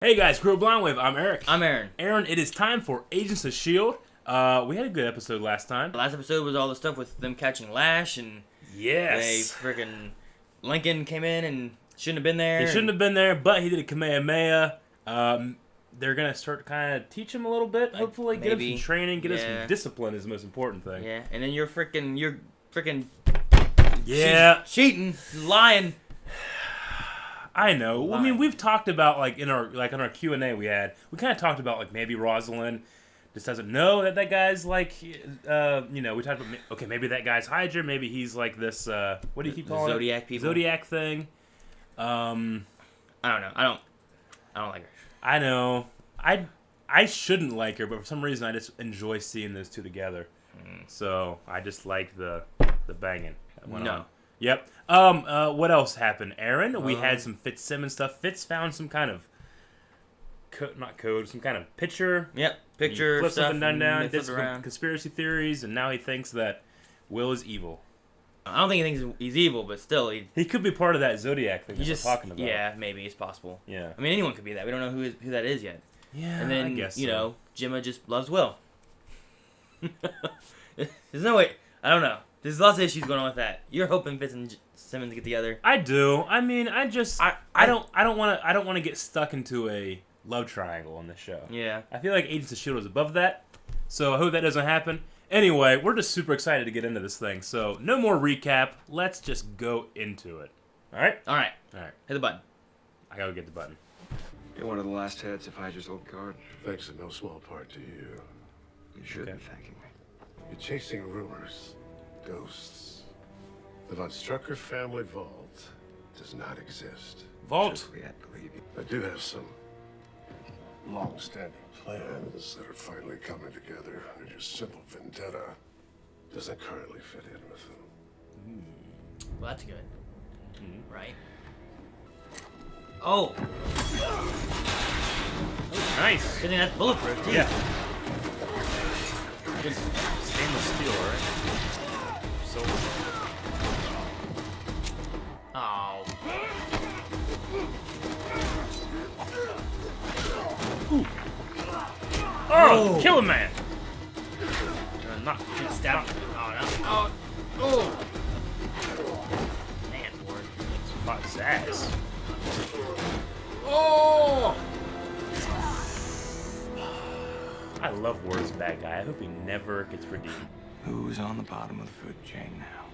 Hey guys, Crew of Blindwave, I'm Eric. I'm Aaron. Aaron, it is time for Agents of S.H.I.E.L.D. We had a good episode last time. The last episode was all the stuff with them catching Lash and Yes. freaking Lincoln came in and shouldn't have been there. He shouldn't have been there, but he did a Kamehameha. They're going to start to kind of teach him a little bit, hopefully. Get him some training, get him some discipline is the most important thing. Yeah, and then you're freaking Yeah. cheating, lying. I know. I mean, we've talked about in our Q&A we kind of talked about maybe Rosalind just doesn't know that guy's we talked about, okay, maybe that guy's Hydra, maybe he's like this what do you keep calling Zodiac it? people. Zodiac thing. I don't know. I don't like her. I know. I shouldn't like her, but for some reason I just enjoy seeing those two together. So I just like the banging that went on. Yep. What else happened, Aaron? We had some Fitzsimmons stuff. Fitz found some kind of some kind of picture. Yep, picture flipped stuff. something down. Did some conspiracy theories, and now he thinks that Will is evil. I don't think he thinks he's evil, but still, he could be part of that Zodiac thing we're talking about. Yeah, maybe it's possible. Yeah. I mean, anyone could be that. We don't know who that is yet. Yeah. And then I guess Gemma just loves Will. There's no way. I don't know. There's lots of issues going on with that. You're hoping Fitz and Simmons get together. I do. I mean, I don't want to get stuck into a love triangle on this show. Yeah. I feel like Agents of S.H.I.E.L.D. is above that, so I hope that doesn't happen. Anyway, we're just super excited to get into this thing. So no more recap. Let's just go into it. All right. All right. Hit the button. I gotta get the button. You're one of the last heads of Hydra's old guard. Thanks in no small part to you. You should be thanking me. You're chasing rumors, ghosts. The Von Strucker family vault does not exist. Vault. We had believe you. I do have some long-standing plans that are finally coming together, and your simple vendetta doesn't currently fit in with them. Well, that's good. Right? Oh! Nice. Good thing that's bulletproof, too. Yeah. Good stainless steel, right? Silver. Oh. Ooh. Oh, kill a man. Not stab him. Oh, no. Oh. Man, Ward. Fuck his ass. Oh! I love Ward as a bad guy. I hope he never gets redeemed. Who's on the bottom of the food chain now?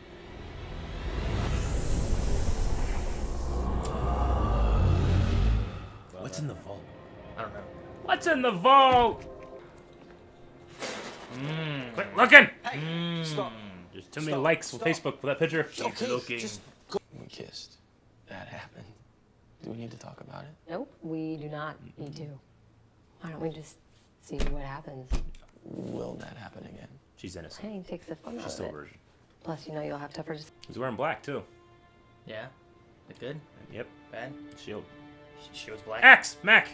What's in the vault? I don't know. What's in the vault? Quit looking! Stop. There's too many likes on Facebook for that picture. Keep looking. We kissed. That happened. Do we need to talk about it? Nope, we do not need to. Why don't we just see what happens? Will that happen again? She's innocent. Hey, takes the fun out She's of still it. virgin. Plus, you'll have tougher. He's wearing black too. Yeah? Is it good? Yep. Bad? Shield. She was black. Axe! Mac!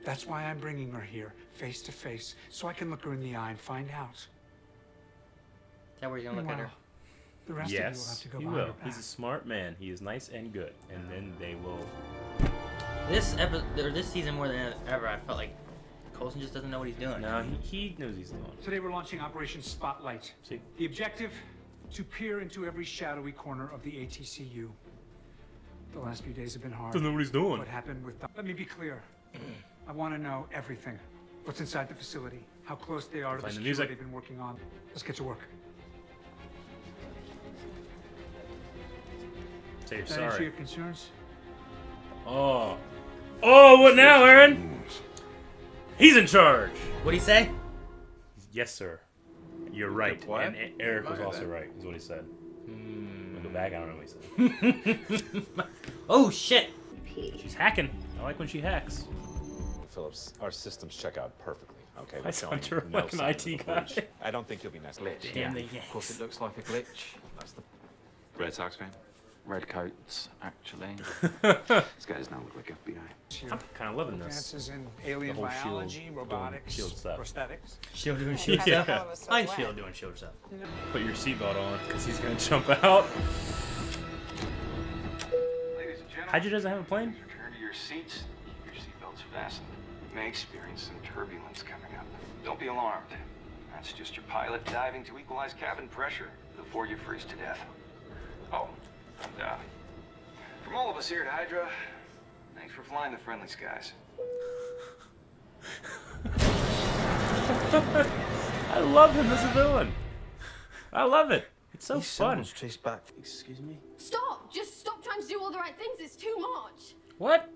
That's why I'm bringing her here, face to face, so I can look her in the eye and find out. Is that where you're gonna look at her? The rest of you will have Yes, to go he behind will. her back. He's a smart man. He is nice and good. And then they will... This episode, or this season more than ever, I felt like Coulson just doesn't know what he's doing. No, he knows he's doing. Today we're launching Operation Spotlight. See? The objective, to peer into every shadowy corner of the ATCU. The last few days have been hard. Doesn't know what he's doing. What happened with Let me be clear. I want to know everything. What's inside the facility, how close they are to the Playing the security music. they've been working on. Let's get to work. Say you're That answer sorry. your concerns? Oh. Oh, what now, Aaron? He's in charge. What'd he say? Yes, sir. You're right. what? And Eric was also right, is what he said. Go back, I don't know what he said. Oh, shit! She's hacking. I like when she hacks. Phillips, our systems check out perfectly. Okay, I we're showing sound no like an signs IT of a guy. glitch. I don't think you'll be nice. Glitch. Damn the Of course, it looks like a glitch. That's the Red Sox fan? red coats, actually. This guy does not look like FBI. I'm kind of loving this. Advances in alien The whole S.H.I.E.L.D. biology, doing robotics, S.H.I.E.L.D. stuff. prosthetics. Shield doing shield Yeah. stuff. I ain't Shield doing shield stuff. Put your seatbelt on, because he's going to jump out. Ladies and gentlemen, Hydra doesn't have a plane? return to your seats. belts fastened. You may experience some turbulence coming up. Don't be alarmed. That's just your pilot diving to equalize cabin pressure before you freeze to death. Oh, and from all of us here at Hydra, thanks for flying the friendly skies. I love him as a villain. I love it. It's so These fun. symbols trace back. Excuse me? Stop! Just stop trying to do all the right things. It's too much. What?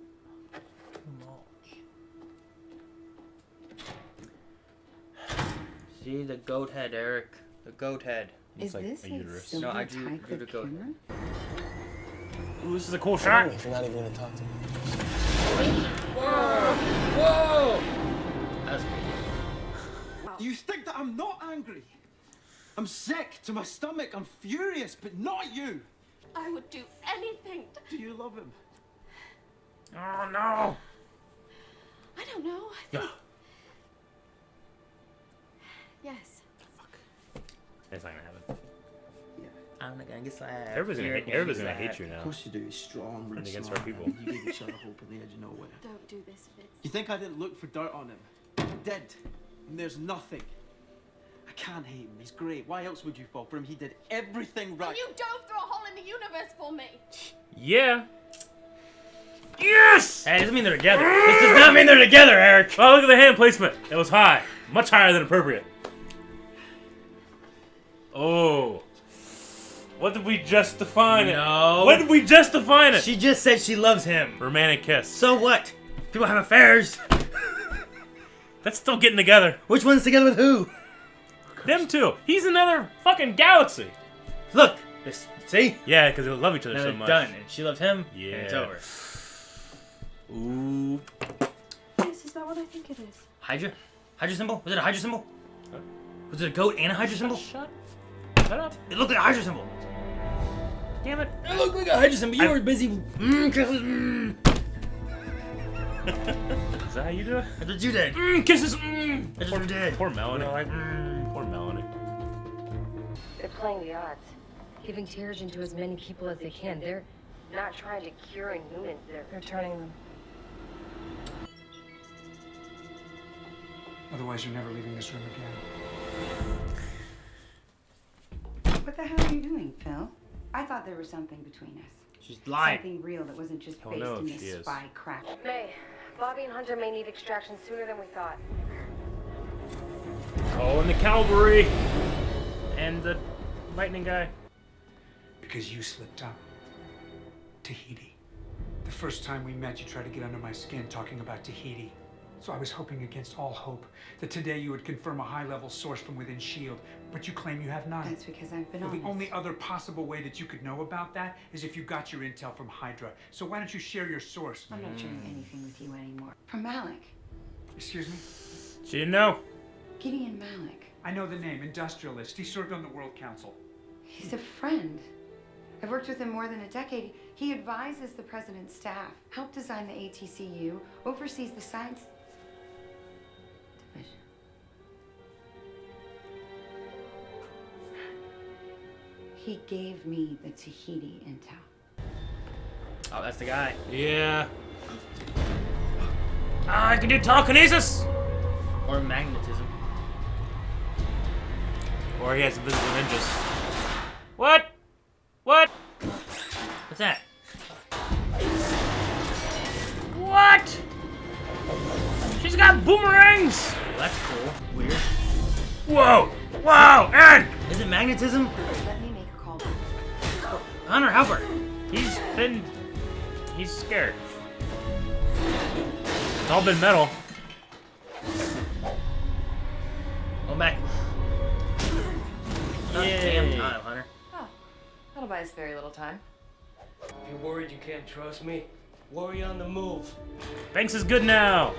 See the goat head, Eric. The goat head. Looks like a uterus. No, I drew the goat head. Ooh, this is a cool shot. If you're not even gonna talk to me. Whoa! That's cool. You think that I'm not angry? I'm sick to my stomach. I'm furious, but not you. I would do anything. Do you love him? Oh no. I don't know. Yeah. Yes. That's not gonna happen. I'm not gonna get slapped. Everybody's gonna hate you now. Of course you do. He's strong, And and against smart, our people. and You gave each other hope at the edge of nowhere. Don't do this, Vince. You think I didn't look for dirt on him? I did. And there's nothing. I can't hate him. He's great. Why else would you fall for him? He did everything right. And you dove through a hole in the universe for me. Yeah. Yes! Hey, it doesn't mean they're together. This does not mean they're together, Eric. Oh, look at the hand placement. It was high. Much higher than appropriate. Oh. What did we just define it? No. When did we just define it? She just said she loves him. Romantic kiss. So what? People have affairs. That's still getting together. Which one's together with who? Them two. He's another fucking galaxy. Look. This, see? Yeah, because they love each other Now so they're much. done. And she loved him. Yeah. And it's over. Ooh. Yes, is that what I think it is? Hydra? Hydra symbol? Was it a Hydra symbol? Huh? Was it a goat and a Hydra symbol? Shut up. It looked like a Hydra symbol. Damn it. It looked like a Hydra symbol. You were busy. Kisses. Is that how you do it? That's what you did. Kisses. That's what you did. Poor Melanie. You know, like, Poor Melanie. They're playing the odds. Giving Terrigen to as many people as they can. They're not trying to cure Inhumans. They're turning them. Otherwise, you're never leaving this room again. What the hell are you doing, Phil? I thought there was something between us. She's lying. Something real that wasn't just Hell based no, in she this is. spy crap. May, Bobby and Hunter may need extraction sooner than we thought. Oh, and the cavalry. And the lightning guy. Because you slipped up. Tahiti. The first time we met, you tried to get under my skin talking about Tahiti. So I was hoping against all hope that today you would confirm a high-level source from within S.H.I.E.L.D., but you claim you have none. That's because I've been Well, the honest. only other possible way that you could know about that is if you got your intel from Hydra. So why don't you share your source? I'm not sharing anything with you anymore. From Malik. Excuse me? She didn't know. Gideon Malik. I know the name, industrialist. He served on the World Council. He's a friend. I've worked with him more than a decade. He advises the president's staff, helped design the ATCU, oversees the science division. He gave me the Tahiti intel. Oh, that's the guy. Yeah. I can do telekinesis! Or magnetism. Or he has invisible ninjas. What? What? What's that? What? She's got boomerangs! Well, that's cool. Weird. Whoa! Wow! And Is it magnetism? Let me make a call. Hunter, help her. he's scared. It's all been metal. Go back. Damn time, Hunter. Oh, that'll buy us very little time. You're worried you can't trust me? Worry on the move. Banks is good now.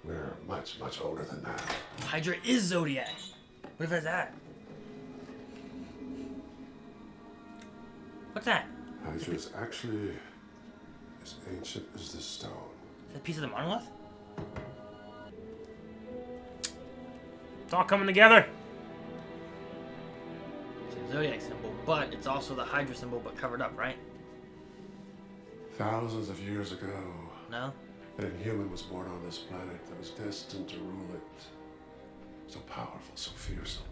We're much, much older than that. Hydra is Zodiac. What if that's that? What's that? Hydra is actually as ancient as the stone. Is that a piece of the monolith? It's all coming together. It's a Zodiac symbol, but it's also the Hydra symbol, but covered up, right? Thousands of years ago, No? An inhuman was born on this planet that was destined to rule it. So powerful, so fearsome,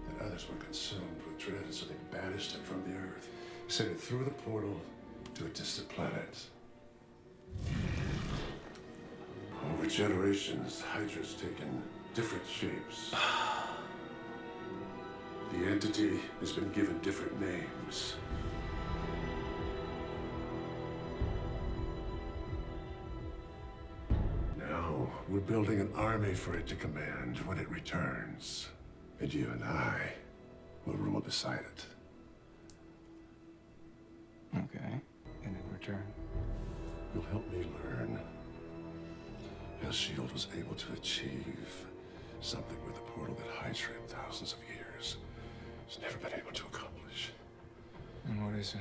that others were consumed with dread, so they banished it from the Earth, sent it through the portal to a distant planet. Over generations, Hydra's taken different shapes. The entity has been given different names. Now, we're building an army for it to command when it returns. And you and I will rule beside it. Okay. And in return? You'll help me learn how S.H.I.E.L.D. was able to achieve something with the portal that Hydra in thousands of years has never been able to accomplish. And what is it?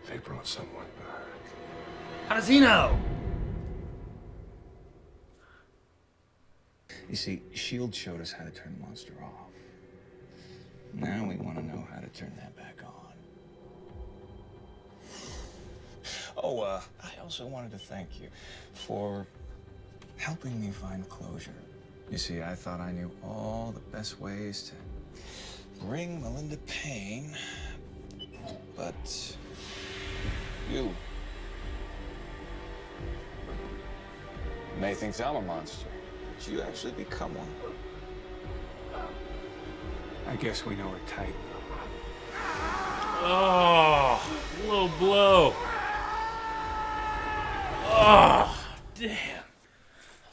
They brought someone back. How does he know? You see, S.H.I.E.L.D. showed us how to turn the monster off. Now we want to know how to turn that back on. Oh, I also wanted to thank you for helping me find closure. You see, I thought I knew all the best ways to bring Melinda pain, but you. May thinks I'm a monster. But you actually become one. I guess we know her type. Oh, low blow. Oh, damn.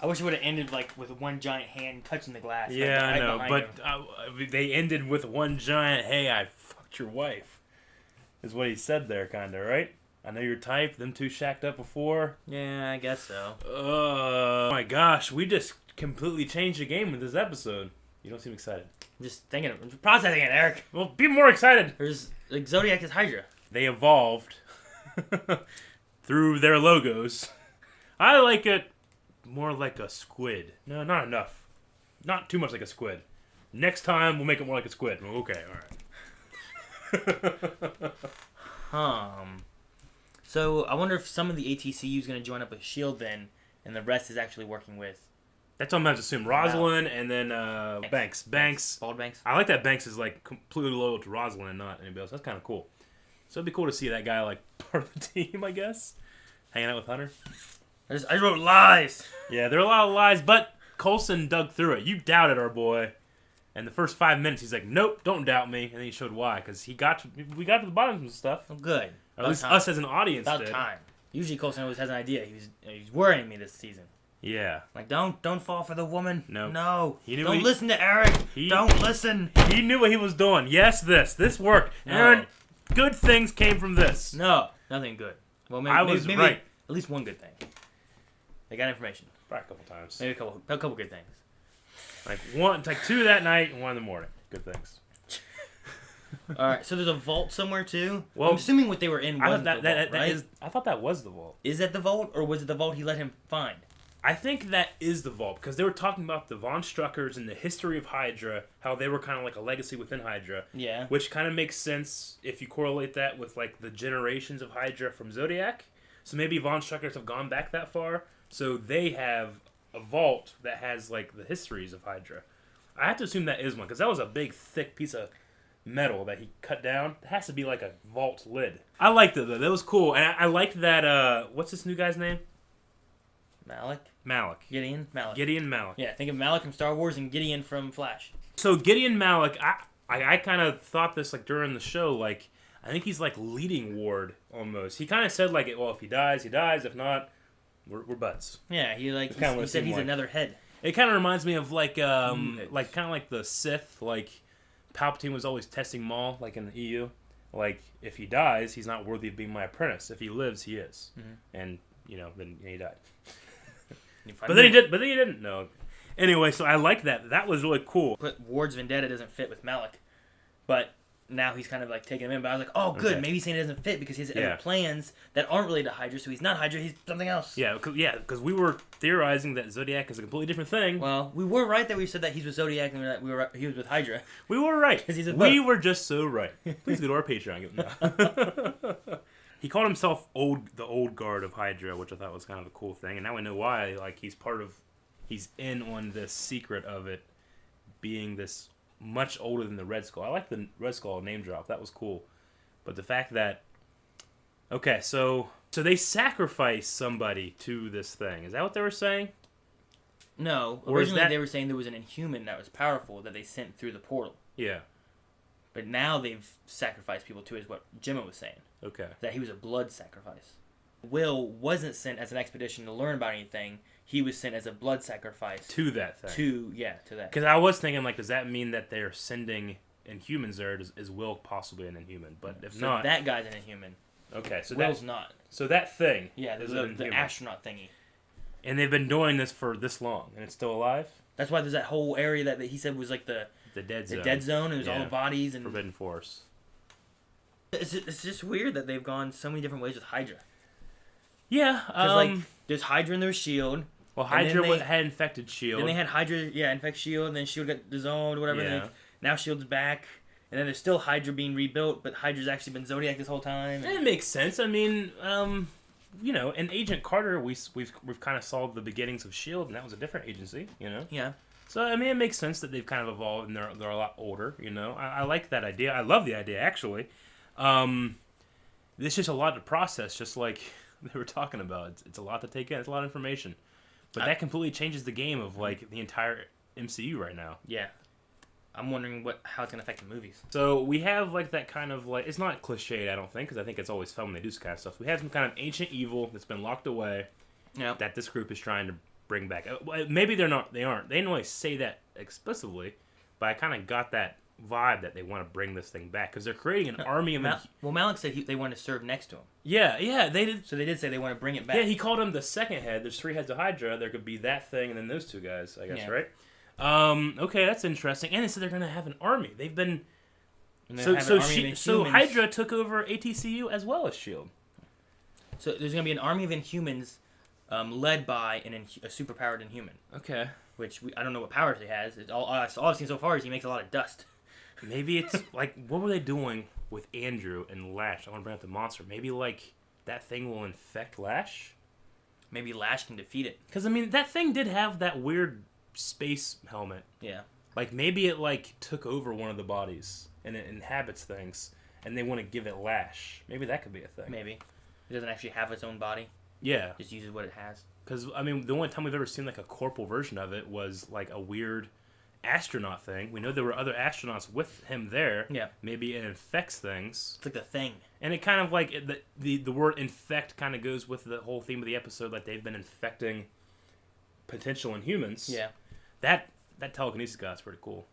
I wish it would have ended like with one giant hand touching the glass. Yeah, right I know, behind but him. they ended with one giant, hey, I fucked your wife, is what he said there, kind of, right? I know your type, them two shacked up before. Yeah, I guess so. Oh my gosh, we just completely changed the game with this episode. You don't seem excited. I'm just thinking, I'm processing it, Eric. Well, be more excited. There's like Zodiac is Hydra. They evolved through their logos. I like it more like a squid. No, not enough. Not too much like a squid. Next time, we'll make it more like a squid. Okay, alright. So, I wonder if some of the ATCU is going to join up with S.H.I.E.L.D. then, and the rest is actually working with... That's what I'm about to assume. Rosalind and then Banks. Bald Banks. I like that Banks is like completely loyal to Rosalind and not anybody else. That's kind of cool. So it'd be cool to see that guy like part of the team, I guess. Hanging out with Hunter. I wrote lies. Yeah, there are a lot of lies, but Coulson dug through it. You doubted our boy. And the first 5 minutes, he's like, nope, don't doubt me. And then he showed why. Because we got to the bottom of some stuff. Oh, good. Or at least us as an audience About did. time. Usually Coulson always has an idea. He's worrying me this season. Yeah. Like, don't fall for the woman. Nope. No. He knew don't listen to Eric. Don't listen. He knew what he was doing. Yes, this worked. No. Aaron, good things came from this. No, nothing good. Well, maybe, I was maybe right. At least one good thing. They got information. Probably a couple times. Maybe a couple good things. Like two that night and one in the morning. Good things. All right, so there's a vault somewhere too. Well, I'm assuming what they were in was the vault, right? I thought that was the vault. Is that the vault, or was it the vault he let him find? I think that is the vault, because they were talking about the Von Struckers and the history of Hydra, how they were kind of like a legacy within Hydra. Yeah. Which kind of makes sense if you correlate that with like the generations of Hydra from Zodiac. So maybe Von Struckers have gone back that far, so they have a vault that has like the histories of Hydra. I have to assume that is one, because that was a big, thick piece of metal that he cut down. It has to be like a vault lid. I liked it though. That was cool, and I liked that. What's this new guy's name? Malik. Gideon Malik. Gideon Malik. Yeah, think of Malik from Star Wars and Gideon from Flash. So Gideon Malik, I kind of thought this like during the show, like I think he's like leading Ward almost. He kind of said like, well, if he dies, he dies. If not, we're buds. Yeah, he said he's another head. It kind of reminds me of like kind of like the Sith, like Palpatine was always testing Maul, like in the EU. Like if he dies, he's not worthy of being my apprentice. If he lives, he is. Mm-hmm. And then he died. But then he didn't. No. Anyway, so I like that. That was really cool. But Ward's vendetta doesn't fit with Malik. But now he's kind of like taking him in. But I was like, oh, good. Okay. Maybe he's saying it doesn't fit because he has other plans that aren't related to Hydra. So he's not Hydra. He's something else. Yeah, because we were theorizing that Zodiac is a completely different thing. Well, we were right that we said that he's with Zodiac and he was with Hydra. We were right. We were just so right. Please go to our Patreon. He called himself the old guard of Hydra, which I thought was kind of a cool thing. And now we know why. Like, he's in on this secret of it being this much older than the Red Skull. I like the Red Skull name drop. That was cool. But the fact that... Okay, so they sacrifice somebody to this thing. Is that what they were saying? No. Originally, they were saying there was an Inhuman that was powerful that they sent through the portal. Yeah. But now they've sacrificed people to, is what Gemma was saying. Okay. That he was a blood sacrifice. Will wasn't sent as an expedition to learn about anything. He was sent as a blood sacrifice. To that thing. To that. Because I was thinking, like, does that mean that they're sending Inhumans there? Is Will possibly an Inhuman? But if not... that guy's an Inhuman. Okay, so Will's not. So that thing... Yeah, the astronaut thingy. And they've been doing this for this long, and it's still alive? That's why there's that whole area that he said was like the dead zone. The dead zone, and it was all the bodies and... Forbidden Force. It's just weird that they've gone so many different ways with Hydra. Yeah, like, there's Hydra and there's S.H.I.E.L.D. Well, Hydra had infected S.H.I.E.L.D. Then they had Hydra, infect S.H.I.E.L.D., and then S.H.I.E.L.D. got dissolved or whatever. Yeah. Now S.H.I.E.L.D.'s back. And then there's still Hydra being rebuilt, but Hydra's actually been Zodiac this whole time. It makes sense. I mean, in Agent Carter, we've kind of saw the beginnings of S.H.I.E.L.D., and that was a different agency, Yeah. So, I mean, it makes sense that they've kind of evolved, and they're a lot older, I like that idea. I love the idea, actually. There's just a lot to process, just like they were talking about. It's a lot to take in. It's a lot of information. But that completely changes the game of, like, the entire MCU right now. Yeah. I'm wondering how it's going to affect the movies. So we have, like, that kind of, like... It's not cliched, I don't think, because I think it's always fun when they do this kind of stuff. We have some kind of ancient evil that's been locked away that this group is trying to bring back. Maybe they aren't. They didn't really say that explicitly, but I kind of got that vibe that they want to bring this thing back, because they're creating an army of... Well, Malik said they want to serve next to him. Yeah, they did. So they did say they want to bring it back. Yeah, he called him the second head. There's 3 heads of Hydra. There could be that thing and then those 2 guys, I guess, right? Okay, that's interesting. And they said they're going to have an army. They've been... So Hydra took over ATCU as well as S.H.I.E.L.D. So there's going to be an army of Inhumans led by a superpowered Inhuman. Okay. Which, I don't know what powers he has. All I've seen so far is he makes a lot of dust. Maybe it's, like, what were they doing with Andrew and Lash? I want to bring up the monster. Maybe, like, that thing will infect Lash? Maybe Lash can defeat it. Because, I mean, that thing did have that weird space helmet. Yeah. Like, maybe it, like, took over one of the bodies and it inhabits things, and they want to give it Lash. Maybe that could be a thing. Maybe. It doesn't actually have its own body. Yeah. Just uses what it has. Because, I mean, the only time we've ever seen, like, a corporal version of it was, like, a weird astronaut thing. We know there were other astronauts with him there. Yeah. Maybe it infects things. It's like the Thing. And it kind of, like, the word infect kind of goes with the whole theme of the episode, like, they've been infecting potential Inhumans. Yeah. That telekinesis guy's pretty cool.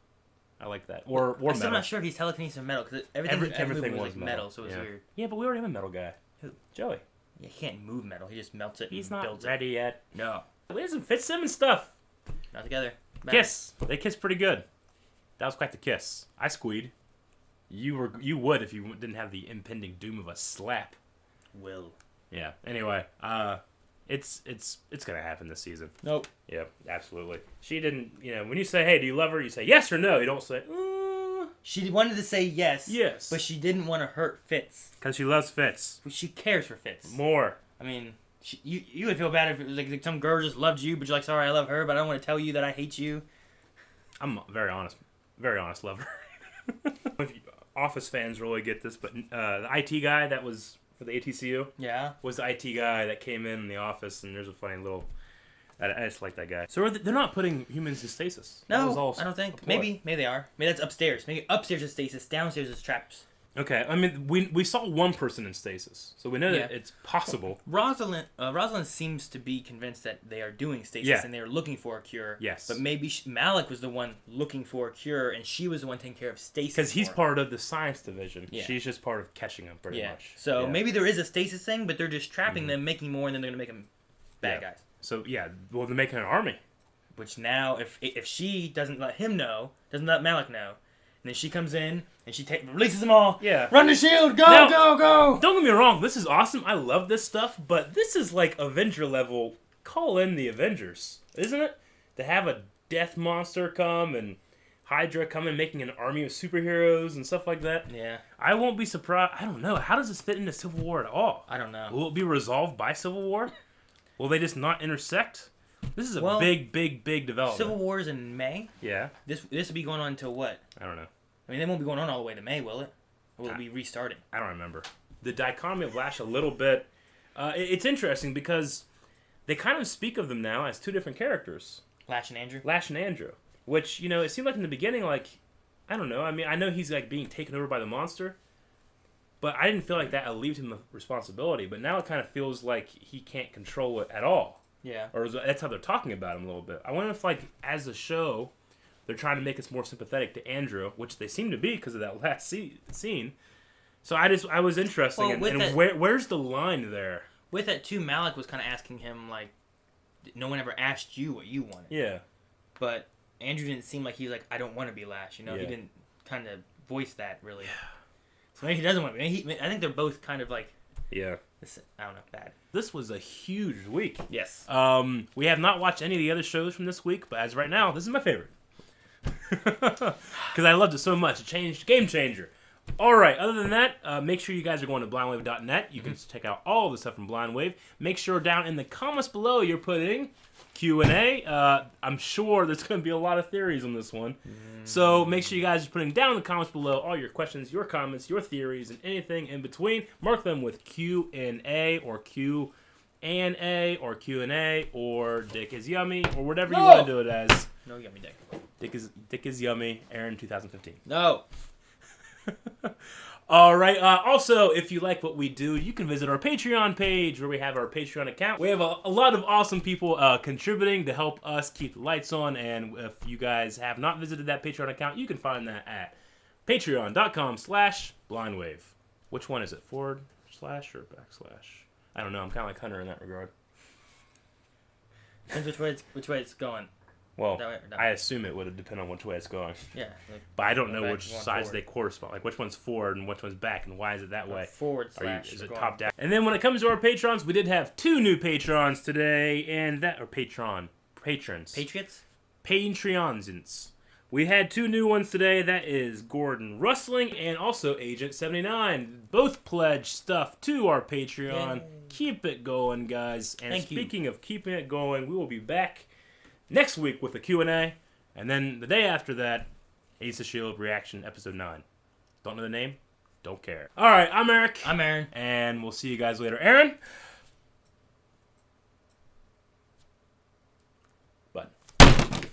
I like that. Or I'm still not sure if he's telekinesis or metal, because everything was like metal, so it was weird. Yeah, but we already have a metal guy. Who? Joey. Yeah, he can't move metal. He just melts it. He's and not ready yet. No. There's some Fitzsimmons stuff. Not together. Kiss. They kissed pretty good. That was quite the kiss. I squeed. You would if you didn't have the impending doom of a slap. Will. Yeah. Anyway, it's gonna happen this season. Nope. Yeah, absolutely. She didn't. When you say, "Hey, do you love her?" You say yes or no. You don't say. She wanted to say yes. Yes. But she didn't want to hurt Fitz. Because she loves Fitz. She cares for Fitz. More. I mean, you would feel bad if it was like some girl just loved you, but you're like, sorry, I love her, but I don't want to tell you that I hate you. I'm a very honest lover. If Office fans really get this, but the IT guy that was for the ATCU was the IT guy that came in the office, and there's a funny little... I just like that guy. So they're not putting humans in stasis? No, I don't think. Maybe they are. Maybe that's upstairs. Maybe upstairs is stasis, downstairs is traps. Okay, I mean, we saw one person in stasis, so we know that it's possible. Rosalind seems to be convinced that they are doing stasis and they are looking for a cure. Yes. But maybe Malik was the one looking for a cure, and she was the one taking care of stasis. Because he's part of the science division. Yeah. She's just part of catching them, pretty much. So maybe there is a stasis thing, but they're just trapping them, making more, and then they're going to make them bad guys. So, well, they're making an army. Which now, if she doesn't let him know, doesn't let Malik know, and then she comes in, and she releases them all. Yeah. Run to S.H.I.E.L.D. Go, go! Don't get me wrong. This is awesome. I love this stuff. But this is like Avenger level. Call in the Avengers. Isn't it? To have a death monster come and Hydra coming, making an army of superheroes and stuff like that. Yeah. I won't be surprised. I don't know. How does this fit into Civil War at all? I don't know. Will it be resolved by Civil War? Will they just not intersect? This is a big development. Civil War is in May. Yeah. This will be going on until what? I don't know. I mean, they won't be going on all the way to May, will it? Or will it be restarting? I don't remember. The dichotomy of Lash a little bit. It's interesting because they kind of speak of them now as two different characters. Lash and Andrew? Lash and Andrew. Which, you know, it seemed like in the beginning, like, I don't know. I mean, I know he's, like, being taken over by the monster. But I didn't feel like that relieved him of responsibility. But now it kind of feels like he can't control it at all. Yeah. Or that's how they're talking about him a little bit. I wonder if, like, as a show, they're trying to make us more sympathetic to Andrew, which they seem to be because of that last scene. So I was interested. Well, and where's the line there? With that, too, Malik was kind of asking him, like, no one ever asked you what you wanted. Yeah. But Andrew didn't seem like he was like, I don't want to be Lash. You know, he didn't kind of voice that, really. Yeah. So maybe he doesn't want to be. I think they're both kind of like... Yeah. I don't know, bad. This was a huge week. Yes. We have not watched any of the other shows from this week, but as of right now, this is my favorite. Because I loved it so much. It changed. Game changer. All right. Other than that, make sure you guys are going to blindwave.net. You can check out all the stuff from Blindwave. Make sure down in the comments below you're putting Q&A. I'm sure there's going to be a lot of theories on this one. So make sure you guys are putting down in the comments below all your questions, your comments, your theories, and anything in between. Mark them with Q&A or Q&A or Q&A or Dick is Yummy or whatever you want to do it as. No yummy dick. Dick is Yummy, Aaron 2015. No. All right. Also, if you like what we do, you can visit our Patreon page where we have our Patreon account. We have a lot of awesome people contributing to help us keep the lights on. And if you guys have not visited that Patreon account, you can find that at patreon.com/blindwave. Which one is it? Forward slash or backslash? I don't know. I'm kind of like Hunter in that regard. Depends which way it's going. Well, I assume it would depend on which way it's going. Yeah. But I don't know which sides they correspond. Like, which one's forward and which one's back, and why is it that way? Forward slash. Is it top down? And then when it comes to our patrons, we did have 2 new patrons today, and that... Or patrons. Patriots? Patreons. We had 2 new ones today. That is Gordon Rustling and also Agent 79. Both pledged stuff to our Patreon. Yay. Keep it going, guys. And speaking of keeping it going, we will be back next week with a Q&A, and then the day after that, Agents of S.H.I.E.L.D. Reaction Episode 9. Don't know the name? Don't care. All right, I'm Eric. I'm Aaron. And we'll see you guys later. Aaron?